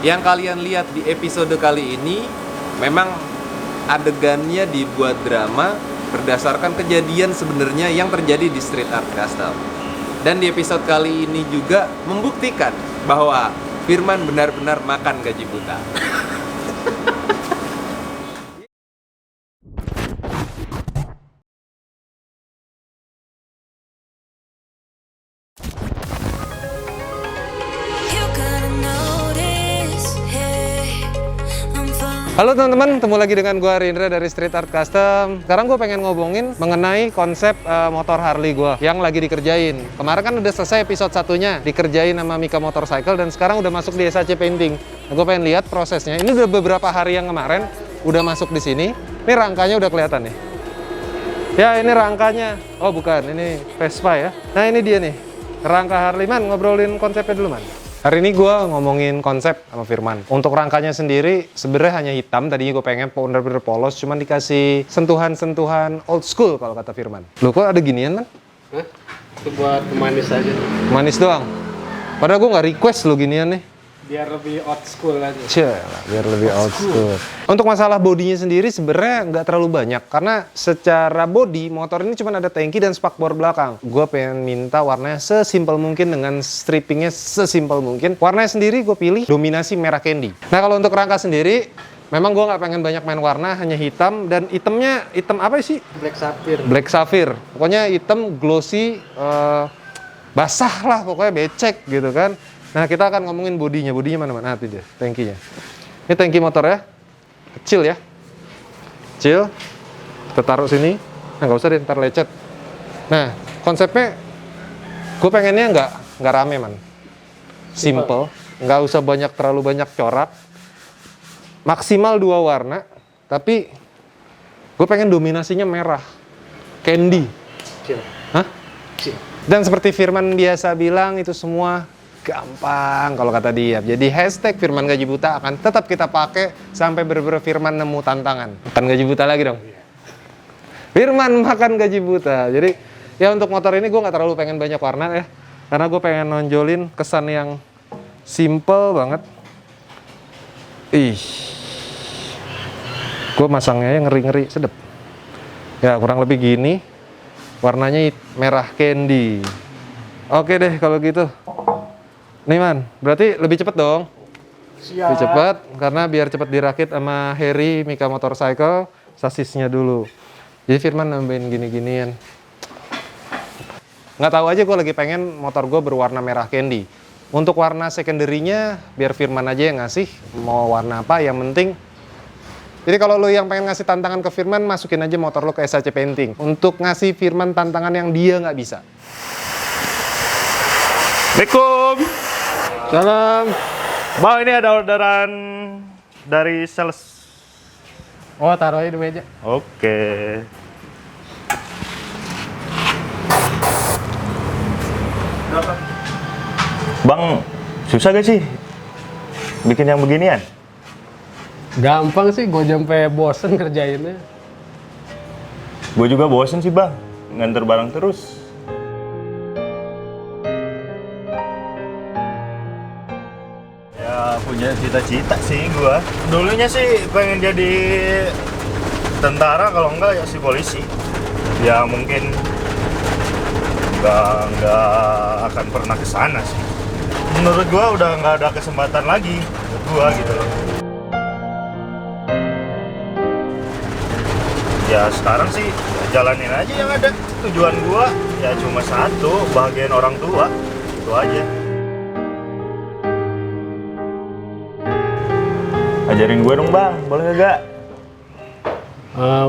Yang kalian lihat di episode kali ini memang adegannya dibuat drama berdasarkan kejadian sebenarnya yang terjadi di Street Art Custom. Dan di episode kali ini juga membuktikan bahwa Firman benar-benar makan gaji buta. Halo teman-teman, ketemu lagi dengan gue Rindra dari Street Art Custom. Sekarang gue pengen ngomongin mengenai konsep motor Harley gue yang lagi dikerjain. Kemarin kan udah selesai episode satunya, dikerjain sama Mika Motorcycle, dan sekarang udah masuk di SAC Painting. Nah, gue pengen lihat prosesnya. Ini udah beberapa hari yang kemarin udah masuk di sini. Ini rangkanya udah kelihatan nih. Ya, ini rangkanya. Oh bukan, ini Vespa ya. Nah ini dia nih, rangka Harley. Man, ngobrolin konsepnya dulu, Man. Hari ini gue ngomongin konsep sama Firman. Untuk rangkanya sendiri sebenarnya hanya hitam. Tadinya gue pengen bener-bener polos, cuman dikasih sentuhan-sentuhan old school kalau kata Firman. Loh kok ada ginian, Man? Hah? Itu buat manis aja. Manis doang? Padahal gue nggak request lo ginian nih. Biar lebih old school aja. Biar lebih old school. Untuk masalah bodinya sendiri sebenarnya nggak terlalu banyak. Karena secara body, motor ini cuma ada tangki dan spakbor belakang. Gue pengen minta warnanya sesimpel mungkin dengan strippingnya sesimpel mungkin. Warnanya sendiri gue pilih dominasi merah candy. Nah kalau untuk rangka sendiri, memang gue nggak pengen banyak main warna, hanya hitam. Dan hitamnya, hitam apa sih? Black Sapphire. Black Sapphire. Pokoknya hitam glossy, basah lah pokoknya, becek gitu kan. Nah, kita akan ngomongin bodinya. Bodinya mana-mana? Nah, itu dia, tangkinya. Ini tangki motor ya. Kecil ya. Kecil. Kita taruh sini. Nah, nggak usah deh, ntar lecet. Nah, konsepnya gue pengennya nggak rame, Man. Simple. Nggak usah terlalu banyak corak. Maksimal 2 warna. Tapi gue pengen dominasinya merah. Candy. Kecil. Hah? Kecil. Dan seperti Firman biasa bilang, itu semua gampang kalau kata dia. Jadi hashtag Firman Gaji Buta akan tetap kita pakai sampai bener-bener Firman nemu tantangan. Makan gaji buta lagi dong. Firman makan gaji buta. Jadi ya untuk motor ini gue nggak terlalu pengen banyak warna ya. Karena gue pengen nonjolin kesan yang simple banget. Gue masangnya ngeri-ngeri, sedep. Ya kurang lebih gini. Warnanya merah candy. Oke deh kalau gitu. Nih Man, berarti lebih cepet dong. Siap. Lebih cepet, karena biar cepet dirakit sama Harry Mika Motorcycle, sasisnya dulu. Jadi Firman nambahin gini-ginian. Nggak tahu aja, gue lagi pengen motor gue berwarna merah candy. Untuk warna secondary-nya, biar Firman aja yang ngasih. Mau warna apa, yang penting. Jadi kalau lo yang pengen ngasih tantangan ke Firman, masukin aja motor lo ke SAC Painting. Untuk ngasih Firman tantangan yang dia nggak bisa. Assalamualaikum. Salam. Bang, ini ada orderan dari sales. Oh, taruh aja di meja. Oke. Bang, susah gak sih bikin yang beginian? Gampang sih, gue sampai bosen kerjainnya. Gue juga bosen sih bang, nganter barang terus. Ya punya cita-cita sih gue. Dulunya sih pengen jadi tentara, kalau enggak ya si polisi. Ya mungkin nggak akan pernah ke sana sih. Menurut gue udah nggak ada kesempatan lagi buat gue gitu loh. Ya sekarang sih jalanin aja yang ada. Tujuan gue ya cuma satu, bahagian orang tua, itu aja. Ajarin gue dong bang, boleh nggak?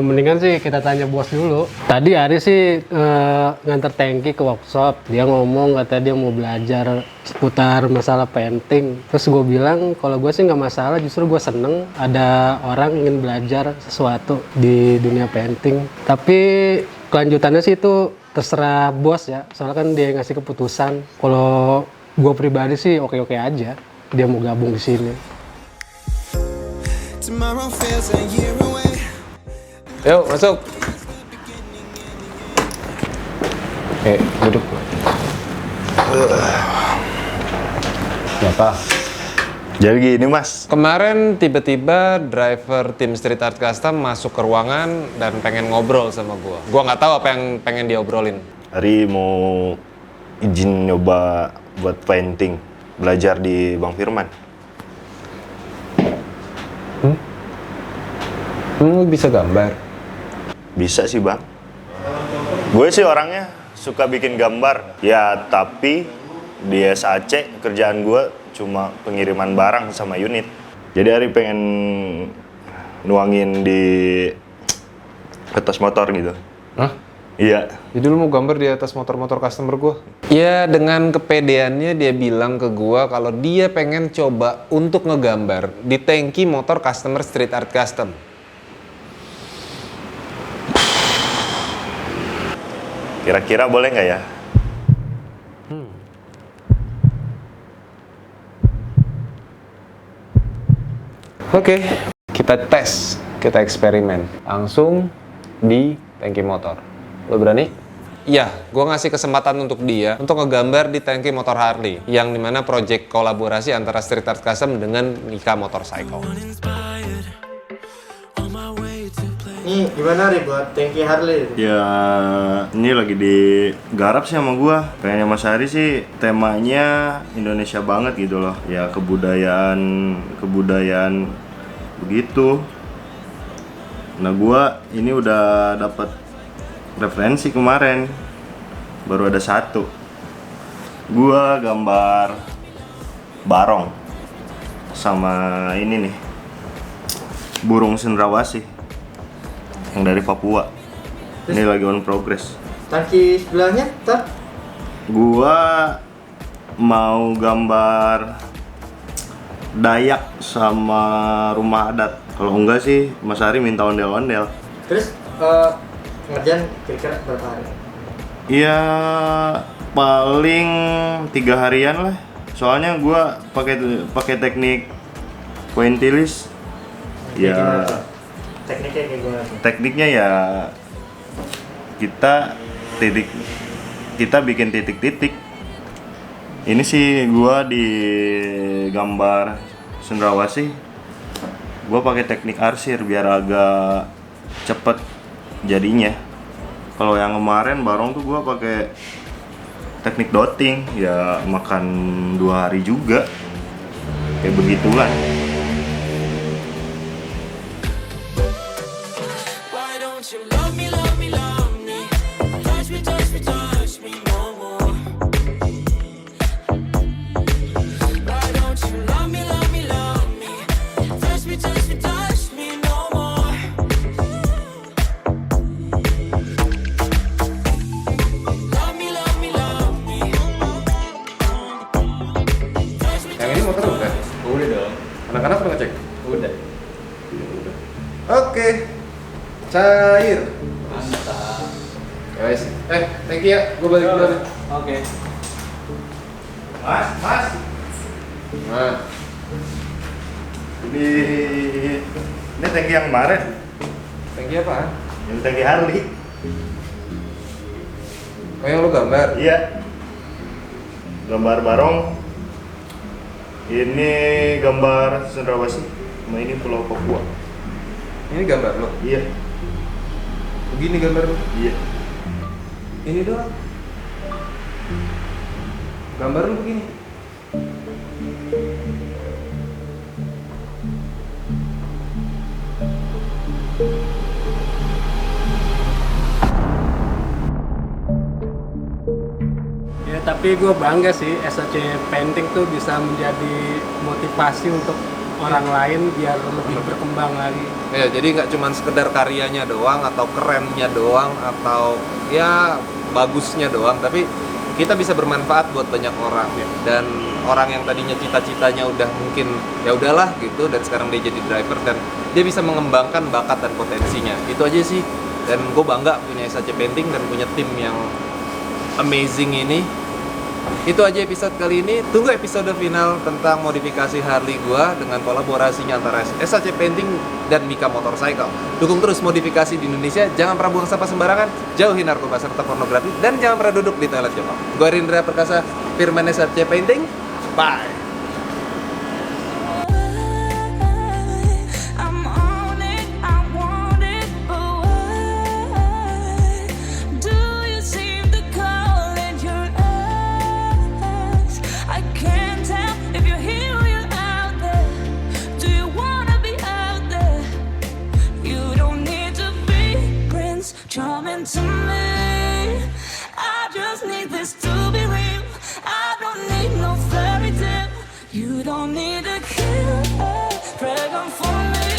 Mendingan sih kita tanya bos dulu. Tadi Ari sih nganter tangki ke workshop. Dia ngomong kata dia mau belajar seputar masalah painting. Terus gue bilang kalau gue sih nggak masalah, justru gue seneng ada orang ingin belajar sesuatu di dunia painting. Tapi kelanjutannya sih itu terserah bos ya. Soalnya kan dia yang ngasih keputusan. Kalau gue pribadi sih oke-oke aja. Dia mau gabung di sini. Yuk, masuk. Duduk. Apa? Jadi gini mas, Kemarin tiba-tiba driver tim Street Art Custom masuk ke ruangan dan pengen ngobrol sama gua. Gua nggak tahu apa yang pengen dia obrolin. Ari mau izin nyoba buat painting, belajar di Bang Firman. Lu bisa gambar? Bisa sih bang. Gue sih orangnya suka bikin gambar. Ya tapi di SAC kerjaan gue cuma pengiriman barang sama unit. Jadi Ari pengen nuangin di atas motor gitu. Hah? Iya. Jadi lu mau gambar di atas motor-motor customer gua? Iya, dengan kepedeannya dia bilang ke gua kalau dia pengen coba untuk ngegambar di tangki motor customer Street Art Custom. Kira-kira boleh nggak ya? Oke, kita tes, kita eksperimen. Langsung di tangki motor. Lo berani? Iya, gue ngasih kesempatan untuk dia untuk ngegambar di tangki motor Harley yang dimana project kolaborasi antara Street Art Custom dengan Mika Motorcycle. Ini gimana nih buat tangki Harley? Ya ini lagi digarap sih sama gua. Pengennya Mas Hari sih temanya Indonesia banget gitu loh. Ya kebudayaan begitu. Nah gua ini udah dapat referensi kemarin. Baru ada satu. Gua gambar barong sama ini nih. Burung cendrawasih yang dari Papua. Ini lagi on progress. Tangki sebelahnya, tak? Gua mau gambar Dayak sama rumah adat. Kalau enggak sih Mas Ari minta ondel-ondel. Terus pengerjaan kira-kira berapa hari? Iya paling 3 harian lah. Soalnya gua pakai teknik pointillis. Ya Gimana tuh? Tekniknya kayak gimana tuh? tekniknya ya kita bikin titik-titik. Ini sih gua di gambar cendrawasih gua pakai teknik arsir biar agak cepet jadinya. Kalau yang kemarin barong tuh gua pakai teknik dotting, ya makan 2 hari juga kayak begituan. Yang ini motor udah? Udah dong. Anak-anak udah ngecek? Udah. Oke, cair. Guys, thank you ya. Gue balik dulu nih. Oke. Mas. Nah, Ini tangki yang kemarin, thank you apa? yang tangki Harley. Oh yang lu gambar? Iya. Gambar barong. Ini gambar cendrawasih. Sama ini Pulau Papua. Ini gambar lo? Iya. Begini gambar lo? Iya. Ini doang. Gambar lu begini. Ya tapi gue bangga sih SAC Painting tuh bisa menjadi motivasi untuk orang lain biar lebih berkembang lagi. Ya, jadi nggak cuma sekedar karyanya doang atau kerennya doang atau ya bagusnya doang, tapi kita bisa bermanfaat buat banyak orang ya. Dan orang yang tadinya cita-citanya udah mungkin ya udahlah gitu dan sekarang dia jadi driver dan dia bisa mengembangkan bakat dan potensinya. Itu aja sih. Dan gue bangga punya SAC Painting dan punya tim yang amazing ini. Itu aja episode kali ini. Tunggu episode final tentang modifikasi Harley gua dengan kolaborasinya antara SAC Painting dan Mika Motorcycle. Dukung terus modifikasi di Indonesia. Jangan pernah buang sampah sembarangan. Jauhi narkoba serta pornografi. Dan jangan pernah duduk di toilet jongkok. Gua Rindra Perkasa, Firman SAC Painting. Bye. just need this to be real. I don't need no fairy tale. You don't need a killer, pregnant for me.